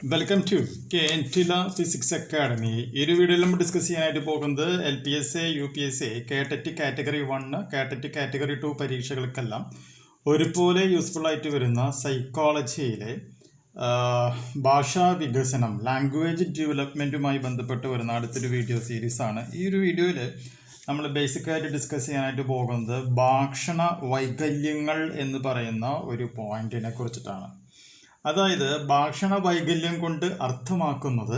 Welcome to KNTILA physics academy. ഈ ഒരു വീഡിയോയിൽ നമ്മൾ ഡിസ്കസ് ചെയ്യാനായിട്ട് പോകുന്നത് LPSA, UPSA, KTET category 1, KTET category 2 പരീക്ഷകൾക്കെല്ലാം ഒരുപോലെ യൂസ്ഫുൾ ആയിട്ട് വരുന്ന സൈക്കോളജിയിലെ ഭാഷാ വികസനം, ലാംഗ്വേജ് ഡെവലപ്മെൻറ്റുമായി ബന്ധപ്പെട്ട് വരുന്ന അടുത്തൊരു വീഡിയോ സീരീസാണ്. ഈ ഒരു വീഡിയോയിൽ നമ്മൾ ബേസിക്കായിട്ട് ഡിസ്കസ് ചെയ്യാനായിട്ട് പോകുന്നത് ഭാഷണ വൈകല്യങ്ങൾ എന്ന് പറയുന്ന ഒരു പോയിന്റിനെ കുറിച്ചിട്ടാണ്. അതായത് ഭാഷണ വൈകല്യം കൊണ്ട് അർത്ഥമാക്കുന്നത്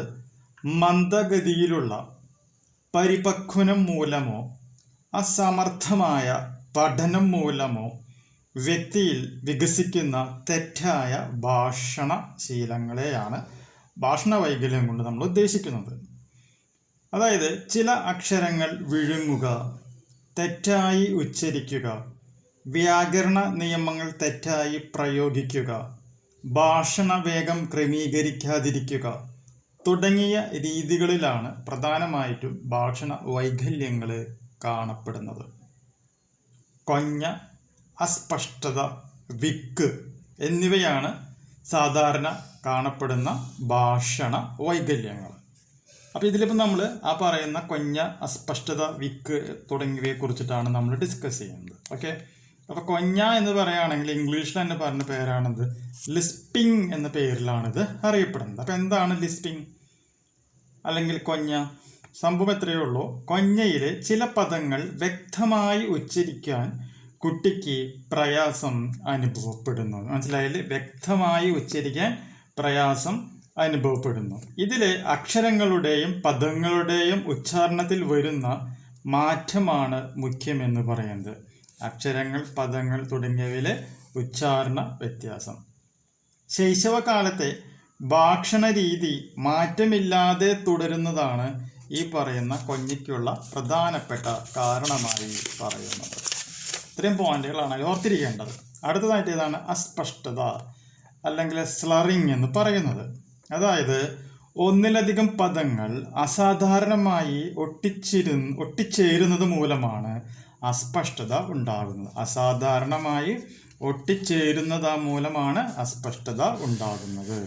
മന്ദഗതിയിലുള്ള പരിപക്വനം മൂലമോ അസമർത്ഥമായ പഠനം മൂലമോ വ്യക്തിയിൽ വികസിക്കുന്ന തെറ്റായ ഭാഷണ ശീലങ്ങളെയാണ് ഭാഷണ വൈകല്യം കൊണ്ട് നമ്മൾ ഉദ്ദേശിക്കുന്നത്. അതായത് ചില അക്ഷരങ്ങൾ വിഴുങ്ങുക, തെറ്റായി ഉച്ചരിക്കുക, വ്യാകരണ നിയമങ്ങൾ തെറ്റായി പ്രയോഗിക്കുക, ഭാഷണ വേഗം ക്രമീകരിക്കാതിരിക്കുക തുടങ്ങിയ രീതികളിലാണ് പ്രധാനമായിട്ടും ഭാഷണ വൈകല്യങ്ങൾ കാണപ്പെടുന്നത്. കൊഞ്ഞ, അസ്പഷ്ടത, വിക്ക് എന്നിവയാണ് സാധാരണ കാണപ്പെടുന്ന ഭാഷണ വൈകല്യങ്ങൾ. അപ്പോൾ ഇതിലിപ്പോൾ നമ്മൾ ആ പറയുന്ന കൊഞ്ഞ, അസ്പഷ്ടത, വിക്ക് തുടങ്ങിയവയെ കുറിച്ചിട്ടാണ് നമ്മൾ ഡിസ്കസ് ചെയ്യുന്നത്. ഓക്കെ, അപ്പോൾ കൊഞ്ഞ എന്ന് പറയുകയാണെങ്കിൽ ഇംഗ്ലീഷിൽ തന്നെ പറഞ്ഞ പേരാണിത്, ലിസ്പിംഗ് എന്ന പേരിലാണിത് അറിയപ്പെടുന്നത്. അപ്പോൾ എന്താണ് ലിസ്പിംഗ് അല്ലെങ്കിൽ കൊഞ്ഞ? സംഭവം എത്രയേ ഉള്ളൂ, കൊഞ്ഞയിൽ ചില പദങ്ങൾ വ്യക്തമായി ഉച്ചരിക്കാൻ കുട്ടിക്ക് പ്രയാസം അനുഭവപ്പെടുന്നു. മനസ്സിലായില്ലേ? വ്യക്തമായി ഉച്ചരിക്കാൻ പ്രയാസം അനുഭവപ്പെടുന്നു. ഇതിലെ അക്ഷരങ്ങളുടെയും പദങ്ങളുടെയും ഉച്ചാരണത്തിൽ വരുന്ന മാറ്റമാണ് മുഖ്യമെന്ന് പറയുന്നത്. അക്ഷരങ്ങൾ, പദങ്ങൾ തുടങ്ങിയവയിലെ ഉച്ചാരണ വ്യത്യാസം. ശൈശവകാലത്തെ ഭാഷണ രീതി മാറ്റമില്ലാതെ തുടരുന്നതാണ് ഈ പറയുന്ന കൊഞ്ഞയ്ക്കുള്ള പ്രധാനപ്പെട്ട കാരണമായി പറയുന്നത്. ഇത്രയും പോയിന്റുകളാണ് ഓർത്തിരിക്കേണ്ടത്. അടുത്തതായിട്ട് ഇതാണ് അസ്പഷ്ടത അല്ലെങ്കിൽ സ്ലറിങ് എന്ന് പറയുന്നത്. അതായത് ഒന്നിലധികം പദങ്ങൾ അസാധാരണമായി ഒട്ടിച്ചേരുന്നത് മൂലമാണ് അസ്പഷ്ടത ഉണ്ടാകുന്നത്. അസാധാരണമായി ഒട്ടിച്ചേരുന്നത് മൂലമാണ് അസ്പഷ്ടത ഉണ്ടാകുന്നത്.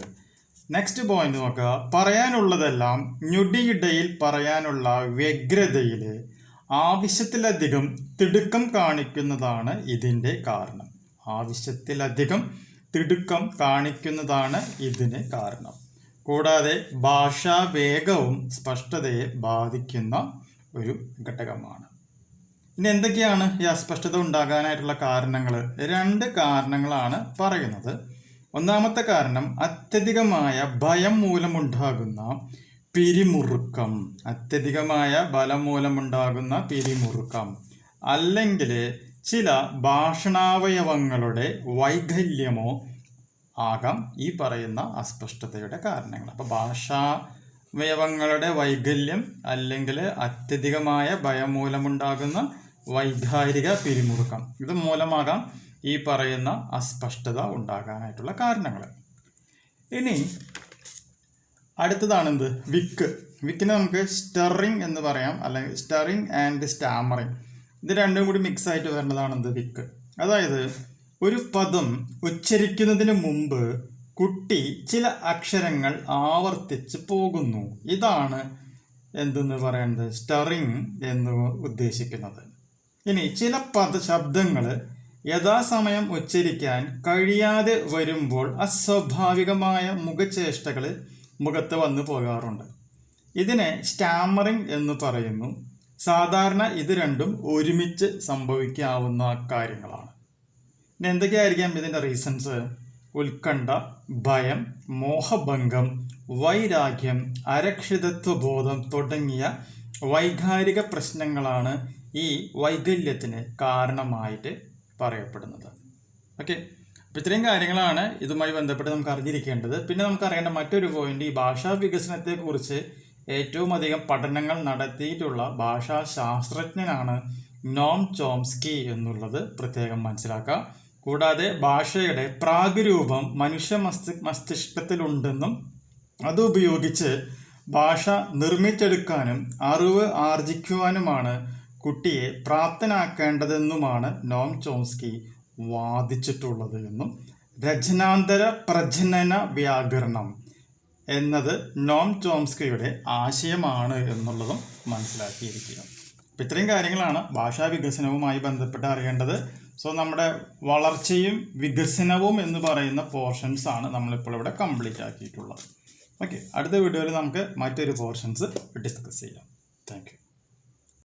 നെക്സ്റ്റ് പോയിന്റ് നോക്കുക. പറയാനുള്ളതെല്ലാം ഞൊടിയിടയിൽ പറയാനുള്ള വ്യഗ്രതയിൽ ആവശ്യത്തിലധികം തിടുക്കം കാണിക്കുന്നതാണ് ഇതിൻ്റെ കാരണം. ആവശ്യത്തിലധികം തിടുക്കം കാണിക്കുന്നതാണ് ഇതിന് കാരണം. കൂടാതെ ഭാഷാ വേഗവും സ്പഷ്ടതയെ ബാധിക്കുന്ന ഒരു ഘടകമാണ്. ഇനി എന്തൊക്കെയാണ് ഈ അസ്പഷ്ടത ഉണ്ടാകാനായിട്ടുള്ള കാരണങ്ങൾ? 2 കാരണങ്ങളാണ് പറയുന്നത്. ഒന്നാമത്തെ കാരണം അത്യധികമായ ഭയം മൂലമുണ്ടാകുന്ന പിരിമുറുക്കം. അത്യധികമായ ബലം മൂലമുണ്ടാകുന്ന പിരിമുറുക്കം അല്ലെങ്കിൽ ചില ഭാഷണാവയവങ്ങളുടെ വൈകല്യമോ ആകാം ഈ പറയുന്ന അസ്പഷ്ടതയുടെ കാരണങ്ങൾ. അപ്പോൾ ഭാഷാവയവങ്ങളുടെ വൈകല്യം അല്ലെങ്കിൽ അത്യധികമായ ഭയം മൂലമുണ്ടാകുന്ന വൈകാരിക പിരിമുറുക്കം, ഇത് മൂലമാകാം ഈ പറയുന്ന അസ്പഷ്ടത ഉണ്ടാകാനായിട്ടുള്ള കാരണങ്ങൾ. ഇനി അടുത്തതാണെന്ത്? വിക്ക്. വിക്കിനെ നമുക്ക് സ്റ്ററിങ് എന്ന് പറയാം, അല്ലെങ്കിൽ സ്റ്ററിങ് ആൻഡ് സ്റ്റാമറിങ്. ഇത് രണ്ടും കൂടി മിക്സ് ആയിട്ട് വരുന്നതാണെന്ത്? വിക്ക്. അതായത് ഒരു പദം ഉച്ചരിക്കുന്നതിന് മുമ്പ് കുട്ടി ചില അക്ഷരങ്ങൾ ആവർത്തിച്ച് പോകുന്നു. ഇതാണ് എന്തെന്ന് പറയുന്നത്? സ്റ്ററിങ് എന്ന് ഉദ്ദേശിക്കുന്നത്. ഇനി ചില ശബ്ദങ്ങൾ യഥാസമയം ഉച്ചരിക്കാൻ കഴിയാതെ വരുമ്പോൾ അസ്വാഭാവികമായ മുഖചേഷ്ടകൾ മുഖത്ത് വന്നു പോകാറുണ്ട്. ഇതിനെ സ്റ്റാമറിങ് എന്ന് പറയുന്നു. സാധാരണ ഇത് രണ്ടും ഒരുമിച്ച് സംഭവിക്കാവുന്ന കാര്യങ്ങളാണ്. ഇനി എന്തൊക്കെയായിരിക്കാം ഇതിൻ്റെ റീസൺസ്? ഉത്കണ്ഠ, ഭയം, മോഹഭംഗം, വൈരാഗ്യം, അരക്ഷിതത്വബോധം തുടങ്ങിയ വൈകാരിക പ്രശ്നങ്ങളാണ് ഈ വൈകല്യത്തിന് കാരണമായിട്ട് പറയപ്പെടുന്നത്. ഓക്കെ, അപ്പോൾ ഇത്രയും കാര്യങ്ങളാണ് ഇതുമായി ബന്ധപ്പെട്ട് നമുക്ക് അറിഞ്ഞിരിക്കേണ്ടത്. പിന്നെ നമുക്കറിയേണ്ട മറ്റൊരു പോയിന്റ്, ഈ ഭാഷാ വികസനത്തെക്കുറിച്ച് ഏറ്റവും അധികം പഠനങ്ങൾ നടത്തിയിട്ടുള്ള ഭാഷാ ശാസ്ത്രജ്ഞനാണ് നോം ചോംസ്കി എന്നുള്ളത് പ്രത്യേകം മനസ്സിലാക്കുക. കൂടാതെ ഭാഷയുടെ പ്രാഗ്രൂപം മനുഷ്യ മസ്തിഷ്കത്തിലുണ്ടെന്നും അതുപയോഗിച്ച് ഭാഷ നിർമ്മിച്ചെടുക്കാനും അറിവ് ആർജിക്കുവാനുമാണ് കുട്ടിയെ പ്രാപ്തനാക്കേണ്ടതെന്നുമാണ് നോം ചോംസ്കി വാദിച്ചിട്ടുള്ളത് എന്നും രചനാന്തര പ്രജനന വ്യാകരണം എന്നത് നോം ചോംസ്കിയുടെ ആശയമാണ് എന്നുള്ളതും മനസ്സിലാക്കിയിരിക്കുക. അപ്പം ഇത്രയും കാര്യങ്ങളാണ് ഭാഷാ വികസനവുമായി ബന്ധപ്പെട്ട് അറിയേണ്ടത്. സോ നമ്മുടെ വളർച്ചയും വികസനവും എന്ന് പറയുന്ന പോർഷൻസ് ആണ് നമ്മളിപ്പോൾ ഇവിടെ കംപ്ലീറ്റ് ആക്കിയിട്ടുള്ളത്. ഓക്കെ, അടുത്ത വീഡിയോയിൽ നമുക്ക് മറ്റൊരു പോർഷൻസ് ഡിസ്കസ് ചെയ്യാം. Thank you.